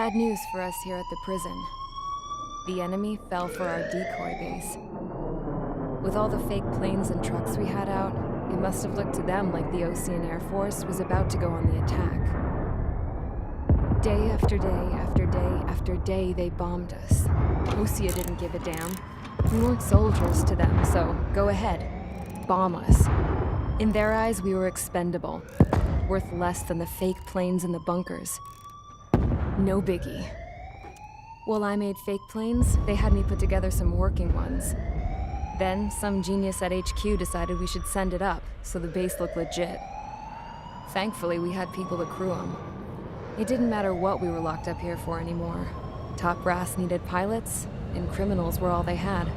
Bad news for us here at the prison. The enemy fell for our decoy base. With all the fake planes and trucks we had out, it must have looked to them like the Ocean Air Force was about to go on the attack. Day after day after day after day, they bombed us. Osea didn't give a damn. We weren't soldiers to them, so go ahead. Bomb us. In their eyes, we were expendable. Worth less than the fake planes in the bunkers. No biggie. While I made fake planes, they had me put together some working ones. Then, some genius at HQ decided we should send it up, so the base looked legit. Thankfully, we had people to crew them. It didn't matter what we were locked up here for anymore. Top brass needed pilots, and criminals were all they had.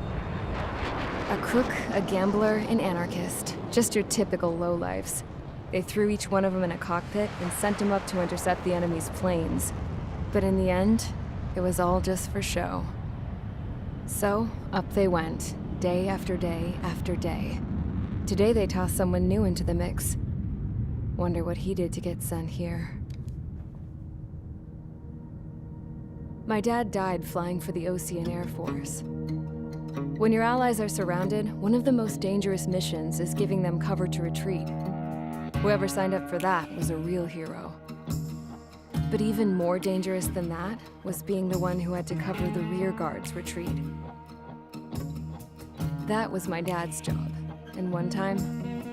A crook, a gambler, an anarchist. Just your typical lowlifes. They threw each one of them in a cockpit and sent them up to intercept the enemy's planes. But in the end, it was all just for show. So, up they went, day after day after day. Today they tossed someone new into the mix. Wonder what he did to get sent here. My dad died flying for the Ocean Air Force. When your allies are surrounded, one of the most dangerous missions is giving them cover to retreat. Whoever signed up for that was a real hero. But even more dangerous than that was being the one who had to cover the rear guard's retreat. That was my dad's job, and one time,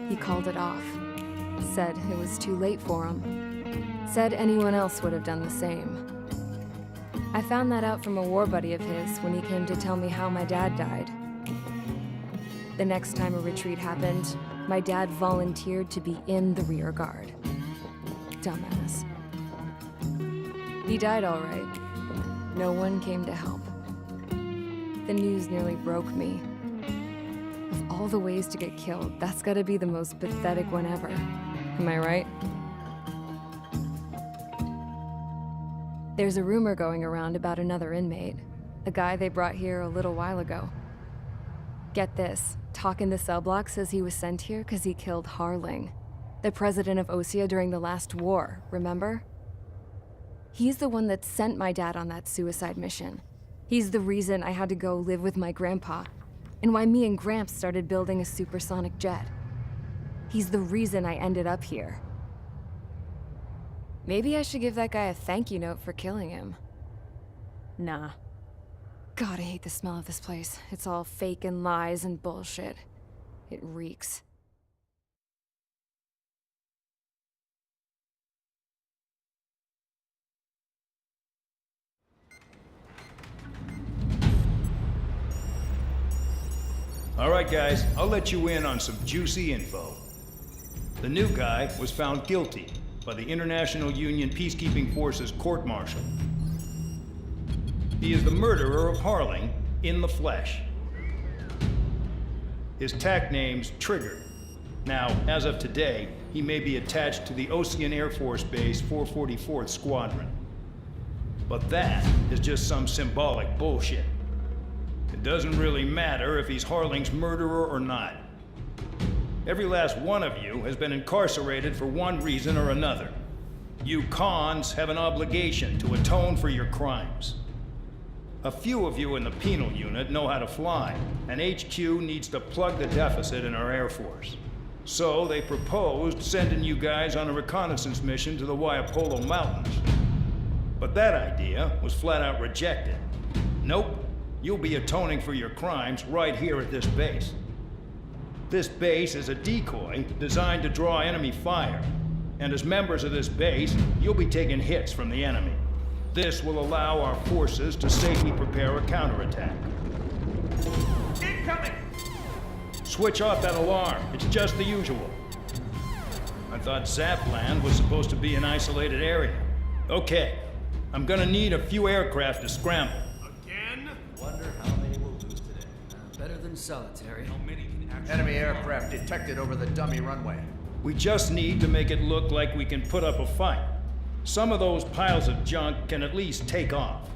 he called it off. Said it was too late for him. Said anyone else would have done the same. I found that out from a war buddy of his when he came to tell me how my dad died. The next time a retreat happened, my dad volunteered to be in the rear guard. Dumbass. He died all right. No one came to help. The news nearly broke me. Of all the ways to get killed, that's gotta be the most pathetic one ever. Am I right? There's a rumor going around about another inmate. A guy they brought here a little while ago. Get this, talk in the cell block says he was sent here because he killed Harling, the president of Osea during the last war, remember? He's the one that sent my dad on that suicide mission. He's the reason I had to go live with my grandpa, and why me and Gramps started building a supersonic jet. He's the reason I ended up here. Maybe I should give that guy a thank you note for killing him. Nah. God, I hate the smell of this place. It's all fake and lies and bullshit. It reeks. All right, guys, I'll let you in on some juicy info. The new guy was found guilty by the International Union Peacekeeping Forces court-martial. He is the murderer of Harling in the flesh. His TAC name's Trigger. Now, as of today, he may be attached to the Ocean Air Force Base 444th Squadron. But that is just some symbolic bullshit. It doesn't really matter if he's Harling's murderer or not. Every last one of you has been incarcerated for one reason or another. You cons have an obligation to atone for your crimes. A few of you in the penal unit know how to fly, and HQ needs to plug the deficit in our Air Force. So they proposed sending you guys on a reconnaissance mission to the Waiapolo Mountains. But that idea was flat out rejected. Nope, you'll be atoning for your crimes right here at this base. This base is a decoy designed to draw enemy fire, and as members of this base, you'll be taking hits from the enemy. This will allow our forces to safely prepare a counterattack. Incoming! Switch off that alarm. It's just the usual. I thought Zapland was supposed to be an isolated area. Okay, I'm gonna need a few aircraft to scramble. Again? Wonder how many we'll lose today. Better than solitary. How many can actually... Enemy aircraft detected over the dummy runway. We just need to make it look like we can put up a fight. Some of those piles of junk can at least take off.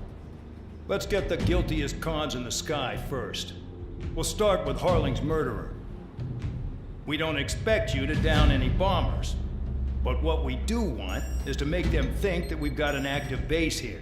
Let's get the guiltiest cons in the sky first. We'll start with Harling's murderer. We don't expect you to down any bombers. But what we do want is to make them think that we've got an active base here.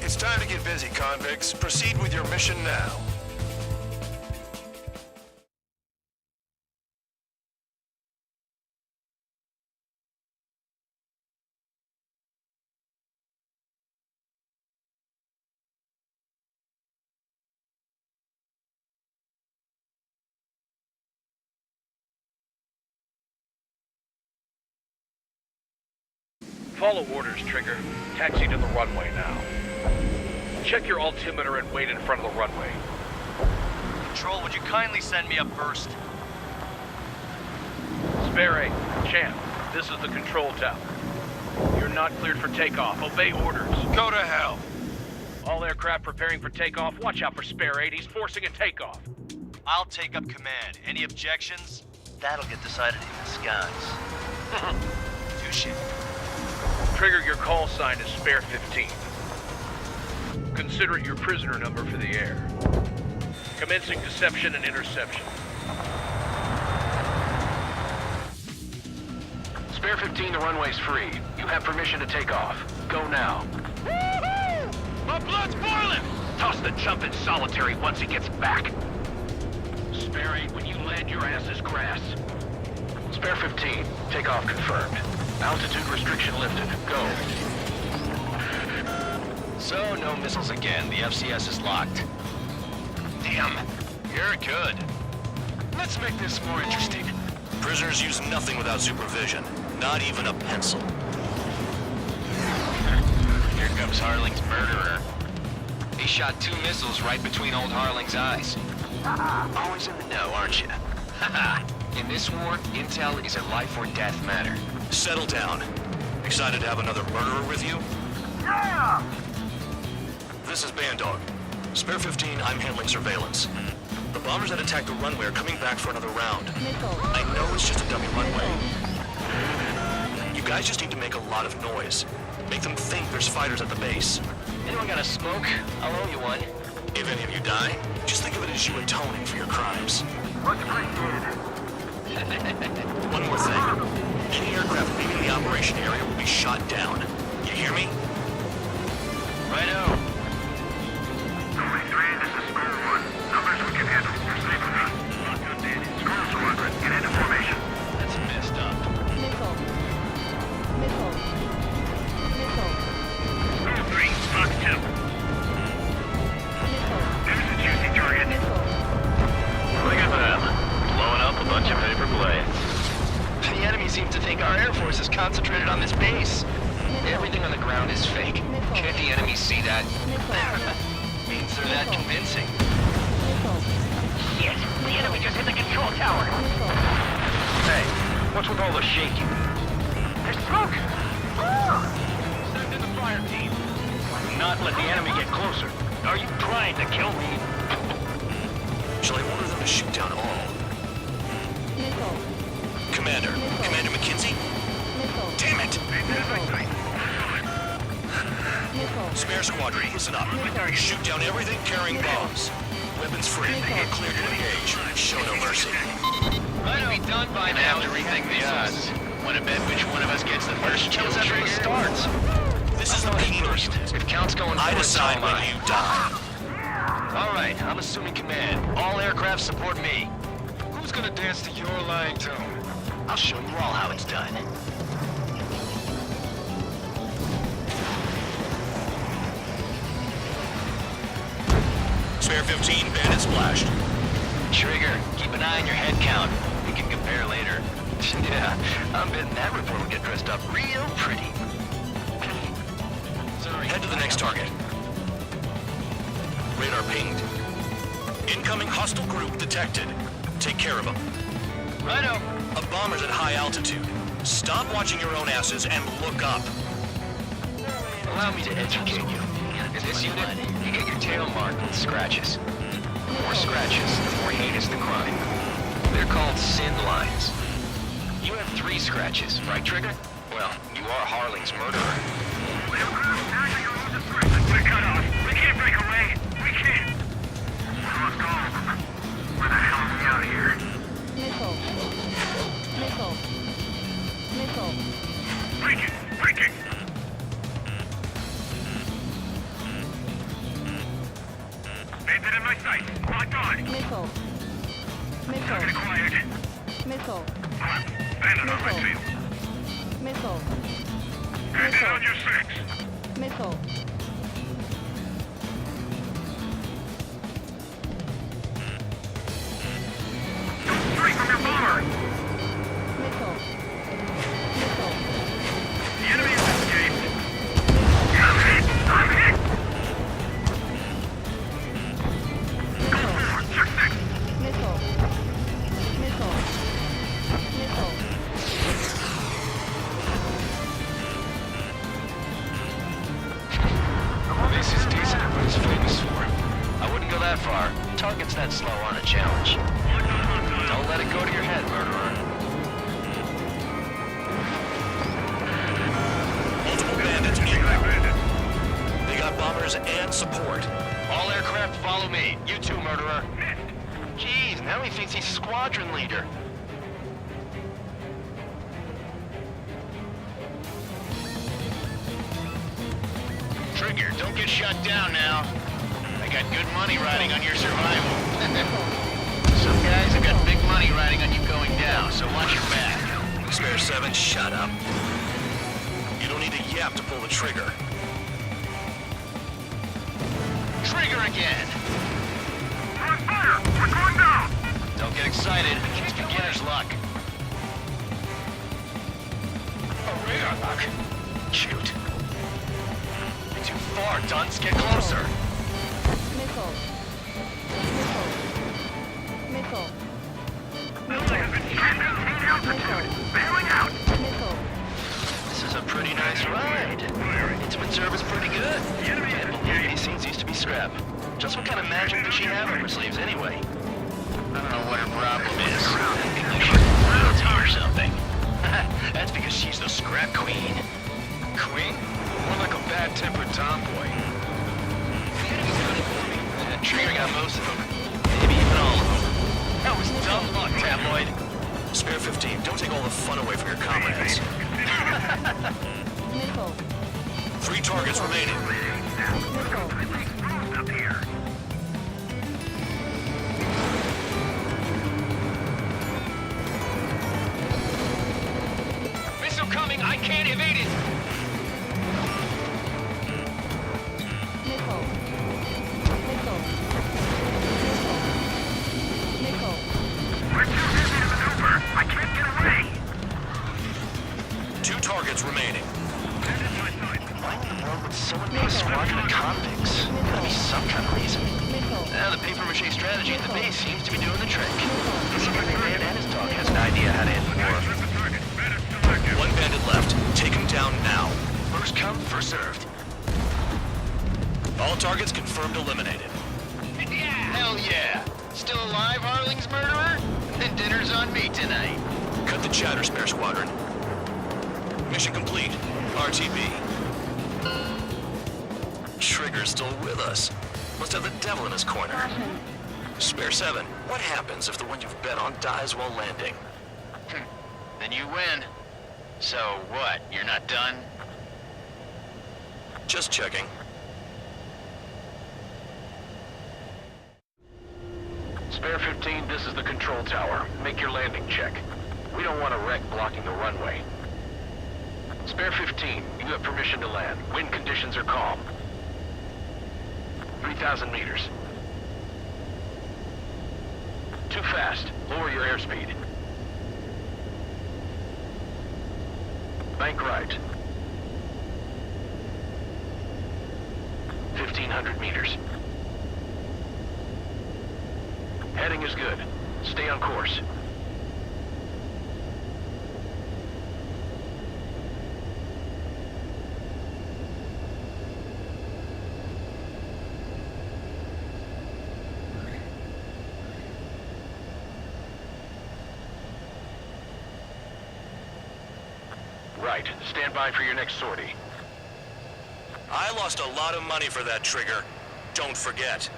It's time to get busy, convicts. Proceed with your mission now. Follow orders, Trigger. Taxi to the runway now. Check your altimeter and wait in front of the runway. Control, would you kindly send me up first? Sebagai, Champ, this is the control tower. You're not cleared for takeoff. Obey orders. Go to hell. All aircraft preparing for takeoff. Watch out for Sebagai. He's forcing a takeoff. I'll take up command. Any objections? That'll get decided in the skies. Touche. Trigger, your call sign is Spare 15. Consider it your prisoner number for the air. Commencing deception and interception. Spare 15, the runway's free. You have permission to take off. Go now. Woo-hoo! My blood's boiling! Toss the jump in solitary once he gets back. Spare 8, when you land, your ass is grass. Spare 15, takeoff confirmed. Altitude restriction lifted. Go. So, no missiles again. The FCS is locked. Damn, you're good. Let's make this more interesting. Prisoners use nothing without supervision. Not even a pencil. Here comes Harling's murderer. He shot 2 missiles right between old Harling's eyes. Always in the know, aren't you? In this war, intel is a life or death matter. Settle down. Excited to have another murderer with you? Yeah! This is Bandog. Spare 15, I'm handling surveillance. The bombers that attacked the runway are coming back for another round. I know it's just a dummy runway. You guys just need to make a lot of noise. Make them think there's fighters at the base. Anyone got a smoke? I'll owe you one. If any of you die, just think of it as you atoning for your crimes. Much appreciated. One more thing. Any aircraft leaving the operation area will be shot down. You hear me? Righto. 23, this is Squadron 1. Numbers we can handle. Proceed with me. Squadron, get into formation. That's messed up. Missile. Missile. Missile. Squad 3, Fox 2. Missile. There's a juicy target. Missile. Look at them. Blowing up a bunch of paper planes. The enemy seems to think our Air Force is concentrated on this base. Everything on the ground is fake. Can't the enemy see that? Means they're that convincing. Shit! The enemy just hit the control tower! Hey, what's with all the shaking? There's smoke! Send in the fire team. Do not let the enemy get closer. Are you trying to kill me? Shall I order them to shoot down all? Commander. Commander McKenzie? Damn it! Spare squadron, listen up. Shoot down everything carrying bombs. Weapons free. Clear to engage. Show no mercy. Might be done by now. Have to rethink the odds. Want to bet which one of us gets the first kills after it starts? This is the first. If count's going I forward, decide so am when I. you die. All right, I'm assuming command. All aircraft support me. Who's gonna dance to your lying tune? I'll show you all how it's done. Spare 15, bandit splashed. Trigger, keep an eye on your head count. We can compare later. Yeah, I'm betting that report will get dressed up real pretty. Head to the next target. Radar pinged. Incoming hostile group detected. Take care of them. Righto. A bomber's at high altitude. Stop watching your own asses and look up. Allow me to educate you. In this unit, you get your tail marked with scratches. The more scratches, the more heinous the crime. They're called sin lines. You have 3 scratches, right, Trigger? Well, you are Harling's murderer. We're cut off. We can't break away. We can't. Lost all of them. Where the hell are we out of here? Missile. Missile. Missile. Break it. Break it. Missile. Missile. Target acquired. Missile. Bandit on my tail. Missile. Bandit on your 6. Missile. Straight from your bomber. Missile. Missile. The enemy has escaped. I'm hit. I'm hit. Go forward. Check 6. Missile. Missile. Missile. This is decent at what it's famous for. I wouldn't go that far. Targets that slow aren't a challenge. Don't let it go to your head, murderer. Multiple bandits inbound. They got bombers and support. All aircraft follow me. You too, murderer. Jeez, now he thinks he's squadron leader. Trigger, don't get shut down now. I got good money riding on your survival. Some guys have got big money riding on you going down, so watch your back. Spare 7, shut up. You don't need a yap to pull the trigger. Trigger again! We're on fire. We're going down. Don't get excited. It's beginner's luck. Shoot. You're too far, Dunce. Get closer. Missile. Missile. Missile. Building has been jammed in main altitude. Bailing out. Missile. This is a pretty nice ride. Instrument service pretty good. Can't believe these scenes used to be scrap. Just what kind of magic does she have up her sleeves anyway? I don't know what her problem is. Maybe she's royalty or something. That's because she's the scrap queen. Queen? More like a bad-tempered tomboy. Trigger got most of them. Maybe even all of them. That was dumb luck, tabloid. Spare 15, don't take all the fun away from your comrades. Missile. 3 targets remaining. Missile. Up here. Missile coming! I can't evade it! Missile. Missile. Missile. Missile. We're too busy to maneuver. I can't get away. 2 targets remaining. Bandit my side. Why in the world would someone be a squadron of convicts? Gotta be some kind of reason. Missile. Now the paper-mache strategy at the base seems to be doing the trick. This every man and his dog has an idea how to end the war. Flip the target. Bandit still active. 1 bandit left. Take him down now. First come, first served. All targets confirmed eliminated. Hell yeah! Still alive, Harling's murderer? Then dinner's on me tonight. Cut the chatter, Spare Squadron. Mission complete. RTB. Trigger's still with us. Must have the devil in his corner. Spare 7, what happens if the one you've bet on dies while landing? Then you win. So what, you're not done? Just checking. Spare 15, this is the control tower. Make your landing check. We don't want a wreck blocking the runway. Spare 15, you have permission to land. Wind conditions are calm. 3,000 meters. Too fast. Lower your airspeed. Bank right. 1,500 meters. Heading is good. Stay on course. Right. Stand by for your next sortie. I lost a lot of money for that trigger. Don't forget.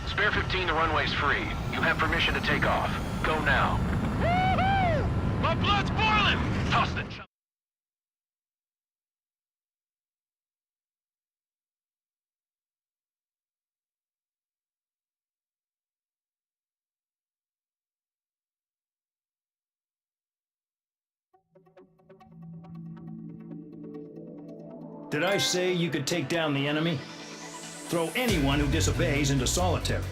Spare 15, the runway's free. You have permission to take off. Go now. Woo-hoo! My blood's boiling! Toss the Did I say you could take down the enemy? Throw anyone who disobeys into solitary.